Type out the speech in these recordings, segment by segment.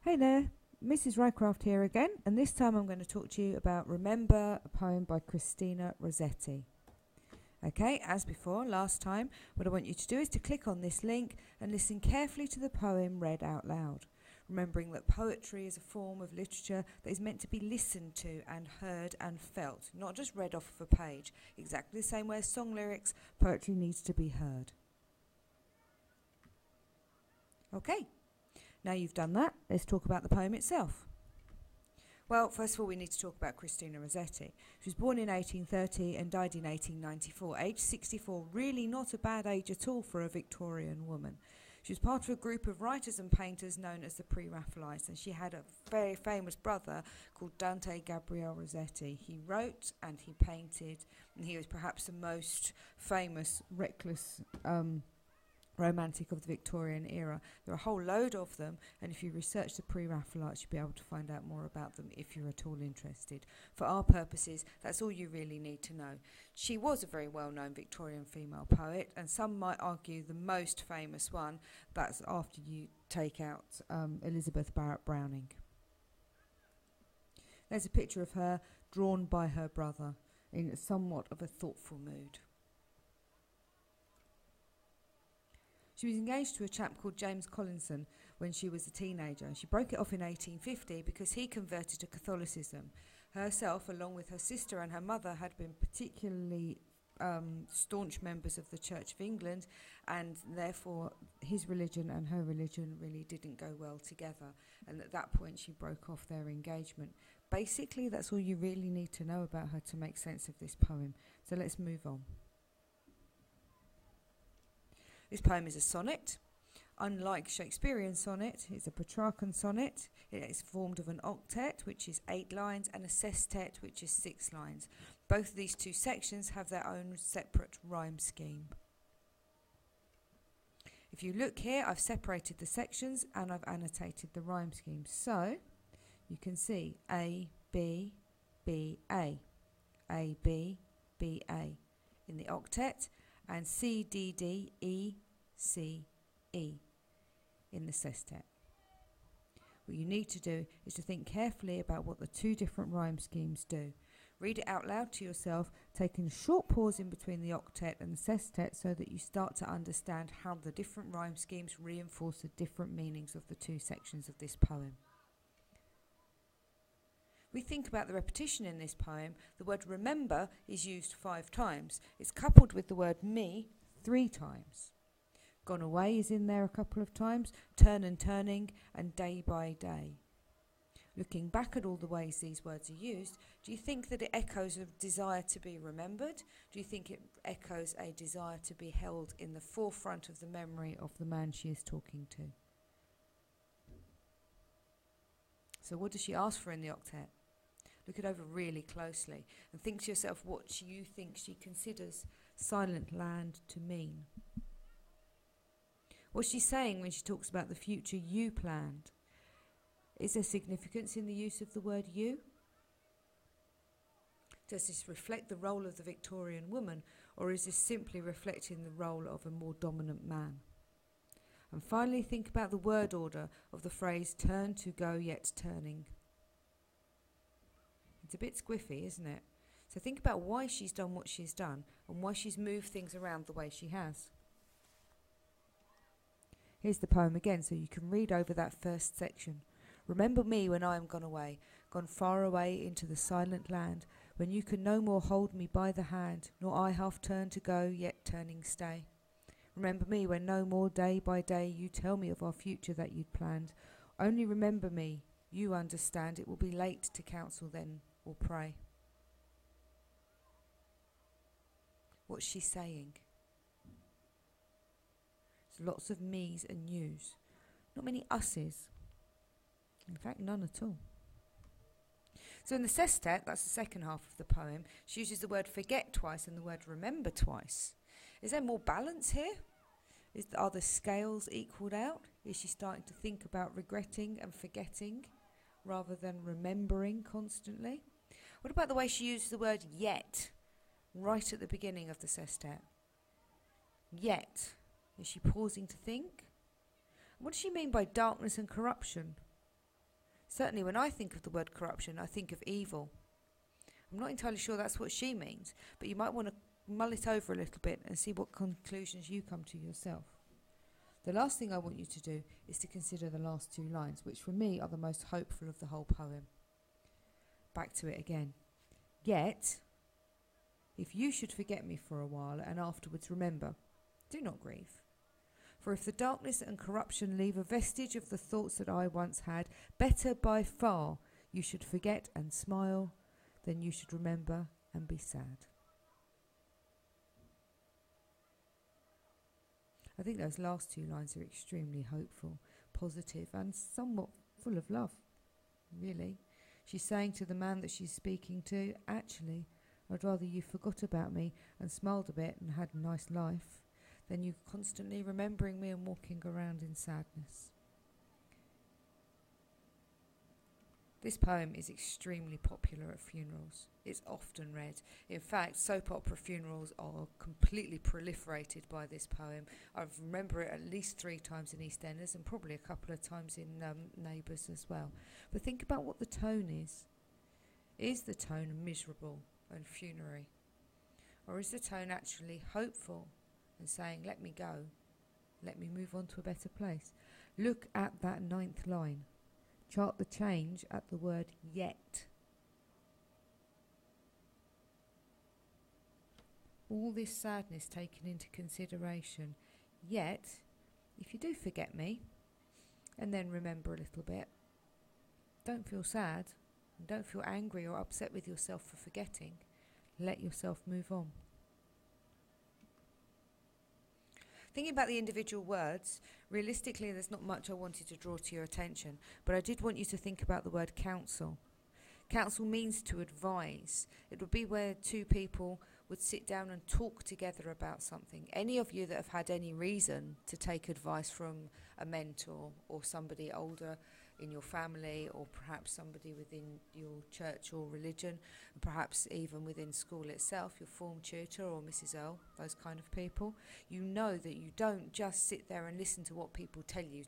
Hey there, Mrs. Rycraft here again, and this time I'm going to talk to you about Remember, a poem by Christina Rossetti. Okay, as before, last time, what I want you to do is to click on this link and listen carefully to the poem read out loud, remembering that poetry is a form of literature that is meant to be listened to and heard and felt, not just read off of a page. Exactly the same way as song lyrics, poetry needs to be heard. Okay. Now you've done that, let's talk about the poem itself. Well, first of all, we need to talk about Christina Rossetti. She was born in 1830 and died in 1894. Age 64, really not a bad age at all for a Victorian woman. She was part of a group of writers and painters known as the Pre-Raphaelites, and she had a very famous brother called Dante Gabriel Rossetti. He wrote and he painted, and he was perhaps the most famous, reckless romantic of the Victorian era. There are a whole load of them, and if you research the Pre-Raphaelites, you'll be able to find out more about them if you're at all interested. For our purposes, that's all you really need to know. She was a very well-known Victorian female poet, and some might argue the most famous one. That's after you take out Elizabeth Barrett Browning. There's a picture of her drawn by her brother in somewhat of a thoughtful mood. She was engaged to a chap called James Collinson when she was a teenager. She broke it off in 1850 because he converted to Catholicism. Herself, along with her sister and her mother, had been particularly staunch members of the Church of England, and therefore his religion and her religion really didn't go well together. And at that point she broke off their engagement. Basically, that's all you really need to know about her to make sense of this poem. So let's move on. This poem is a sonnet. Unlike Shakespearean sonnet, it's a Petrarchan sonnet. It is formed of an octet, which is 8 lines, and a sestet, which is 6 lines. Both of these two sections have their own separate rhyme scheme. If you look here, I've separated the sections and I've annotated the rhyme scheme. So you can see A, B, B, A, B, B, A in the octet, and C, D, D, E, C, E in the sestet. What you need to do is to think carefully about what the two different rhyme schemes do. Read it out loud to yourself, taking a short pause in between the octet and the sestet so that you start to understand how the different rhyme schemes reinforce the different meanings of the two sections of this poem. We think about the repetition in this poem. The word remember is used 5 times. It's coupled with the word me 3 times. Gone away is in there a couple of times, turn and turning, and day by day. Looking back at all the ways these words are used, do you think that it echoes a desire to be remembered? Do you think it echoes a desire to be held in the forefront of the memory of the man she is talking to? So what does she ask for in the octet? Look it over really closely and think to yourself what you think she considers silent land to mean. What's she saying when she talks about the future you planned? Is there significance in the use of the word you? Does this reflect the role of the Victorian woman, or is this simply reflecting the role of a more dominant man? And finally, think about the word order of the phrase turn to go yet turning. It's a bit squiffy, isn't it? So think about why she's done what she's done and why she's moved things around the way she has. Here's the poem again so you can read over that first section. Remember me when I am gone away, gone far away into the silent land, when you can no more hold me by the hand, nor I half turn to go, yet turning stay. Remember me when no more day by day you tell me of our future that you'd planned. Only remember me, you understand, it will be late to counsel then or pray. What's she saying? There's lots of me's and you's. Not many us's. In fact, none at all. So in the sestet, that's the second half of the poem, she uses the word forget twice and the word remember twice. Is there more balance here? Are the scales equalled out? Is she starting to think about regretting and forgetting rather than remembering constantly? What about the way she uses the word yet right at the beginning of the sestet? Yet. Is she pausing to think? What does she mean by darkness and corruption? Certainly when I think of the word corruption, I think of evil. I'm not entirely sure that's what she means, but you might want to mull it over a little bit and see what conclusions you come to yourself. The last thing I want you to do is to consider the last two lines, which for me are the most hopeful of the whole poem. Back to it again. Yet, if you should forget me for a while and afterwards remember, do not grieve. For if the darkness and corruption leave a vestige of the thoughts that I once had, better by far you should forget and smile than you should remember and be sad. I think those last two lines are extremely hopeful, positive, and somewhat full of love, really. She's saying to the man that she's speaking to, actually, I'd rather you forgot about me and smiled a bit and had a nice life than you constantly remembering me and walking around in sadness. This poem is extremely popular at funerals. It's often read. In fact, soap opera funerals are completely proliferated by this poem. I remember it at least 3 times in EastEnders and probably a couple of times in Neighbours as well. But think about what the tone is. Is the tone miserable and funerary? Or is the tone actually hopeful and saying, let me go, let me move on to a better place? Look at that 9th line. Chart the change at the word yet. All this sadness taken into consideration. Yet, if you do forget me, and then remember a little bit, don't feel sad, and don't feel angry or upset with yourself for forgetting. Let yourself move on. Thinking about the individual words, realistically there's not much I wanted to draw to your attention, but I did want you to think about the word counsel. Counsel means to advise. It would be where two people would sit down and talk together about something. Any of you that have had any reason to take advice from a mentor or somebody older in your family, or perhaps somebody within your church or religion, and perhaps even within school itself, your form tutor or Mrs. Earl, those kind of people, you know that you don't just sit there and listen to what people tell you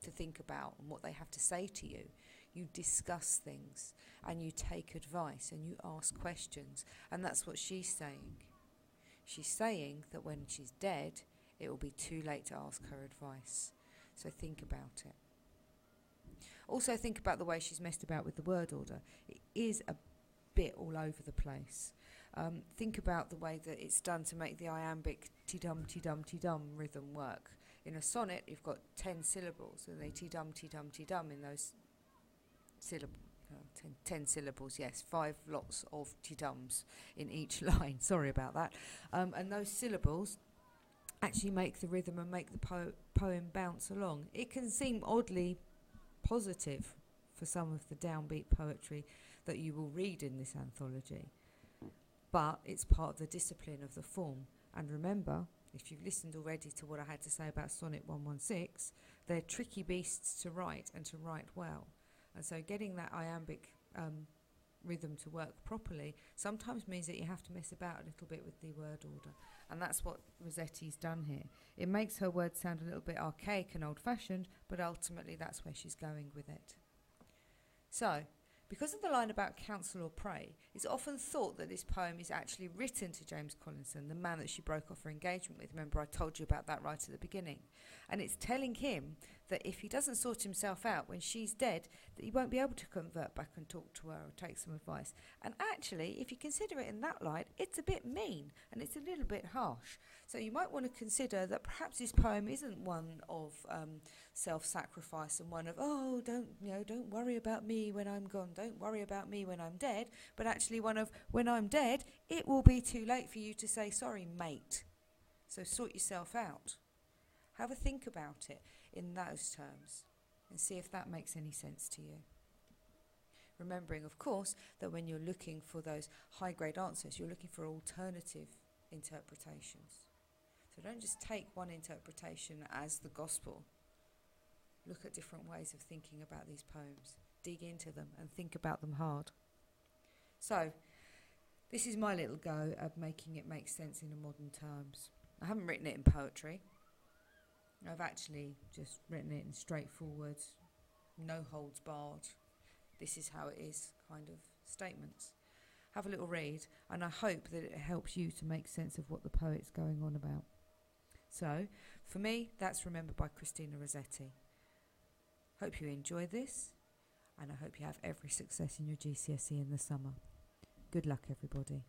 to think about and what they have to say to you. You discuss things and you take advice and you ask questions, and that's what she's saying. She's saying that when she's dead, it will be too late to ask her advice. So think about it. Also think about the way she's messed about with the word order. It is a bit all over the place. Think about the way that it's done to make the iambic ti-dum, ti-dum, ti-dum rhythm work. In a sonnet, you've got 10 syllables, and they ti-dum, ti-dum, ti-dum in those syllables. 10 syllables, yes, 5 lots of ti-dums in each line. Sorry about that. And those syllables actually make the rhythm and make the poem bounce along. It can seem oddly positive for some of the downbeat poetry that you will read in this anthology, but it's part of the discipline of the form. And remember, if you've listened already to what I had to say about Sonnet 116, they're tricky beasts to write and to write well. And so getting that iambic rhythm to work properly sometimes means that you have to mess about a little bit with the word order. And that's what Rossetti's done here. It makes her words sound a little bit archaic and old-fashioned, but ultimately that's where she's going with it. So, because of the line about counsel or pray, it's often thought that this poem is actually written to James Collinson, the man that she broke off her engagement with. Remember, I told you about that right at the beginning. And it's telling him that if he doesn't sort himself out when she's dead, that he won't be able to convert back and talk to her or take some advice. And actually, if you consider it in that light, it's a bit mean and it's a little bit harsh. So you might want to consider that perhaps this poem isn't one of self-sacrifice and one of, oh, don't worry about me when I'm gone, don't worry about me when I'm dead, but actually one of, when I'm dead, it will be too late for you to say, sorry, mate. So sort yourself out. Have a think about it in those terms and see if that makes any sense to you. Remembering, of course, that when you're looking for those high-grade answers, you're looking for alternative interpretations. So don't just take one interpretation as the gospel. Look at different ways of thinking about these poems. Dig into them and think about them hard. So, this is my little go at making it make sense in modern terms. I haven't written it in poetry. I've actually just written it in straightforward, no holds barred this is how it is kind of statements. Have a little read, and I hope that it helps you to make sense of what the poet's going on about. So, for me, that's Remembered by Christina Rossetti. Hope you enjoy this, and I hope you have every success in your GCSE in the summer. Good luck, everybody.